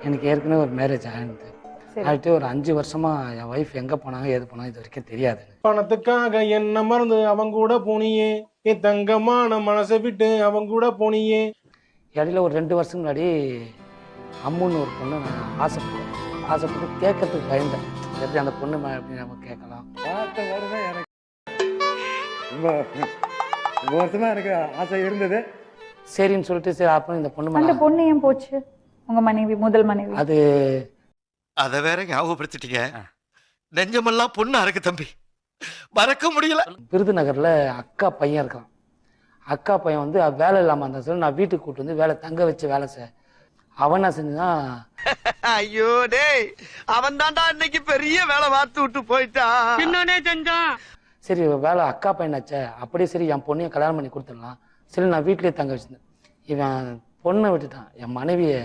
எனக்கு ஏற்கனவே ஒரு மேரேஜ் ஆகிடுது. ஆகிட்டு ஒரு 5 வருஷமா என் ஒய்ஃப் எங்கே போனாங்க ஏது போனாங்க இது வரைக்கும் தெரியாது. பணத்துக்காக என்ன மறந்து அவங்க கூட போனியே, என் தங்கமான மனசை விட்டு அவங்க கூட போனியே. இடையில ஒரு 2 வருஷம் முன்னாடி அம்முன்னு ஒரு பொண்ணு நான் ஆசைப்பட்டு கேட்கறதுக்கு பயந்தேன். எப்படி அந்த பொண்ணு எப்படி நம்ம கேட்கலாம். பார்த்த உடனே எனக்கு ரொம்ப வருஷமா எனக்கு ஆசை இருந்தது. சரின்னு சொல்லிட்டு சரி அப்புறம் இந்த பொண்ணு அந்த பொண்ணு ஏன் போச்சு? உங்க மனைவி, முதல் மனைவி. அது அத வேற ஞாபகப்படுத்திட்டீங்க. நெஞ்சமெல்லாம் பொண்ணு அறக்கு தம்பி, மறக்க முடியல. விருதுநகர்ல அக்கா பையன் இருக்கான். அக்கா பையன் வந்து வேலை இல்லாமல் இருந்தா சொல்லி நான் வீட்டுக்கு கூப்பிட்டு வந்து வேலை தங்க வச்சு வேலை அவன் என்ன செஞ்சுதான். ஐயோ டேய், அவன் தான்டா இன்னைக்கு பெரிய வேலை பார்த்து விட்டு போயிட்டான். என்னனே செஞ்சான். சரி வேலை அக்கா பையனாச்சே, அப்படியே சரி என் பொண்ணையும் கல்யாணம் பண்ணி கொடுத்துடலாம். சரி நான் வீட்லயே தங்க வச்சிருந்தேன். இவன் பொண்ணை விட்டுட்டான். என் மனைவியை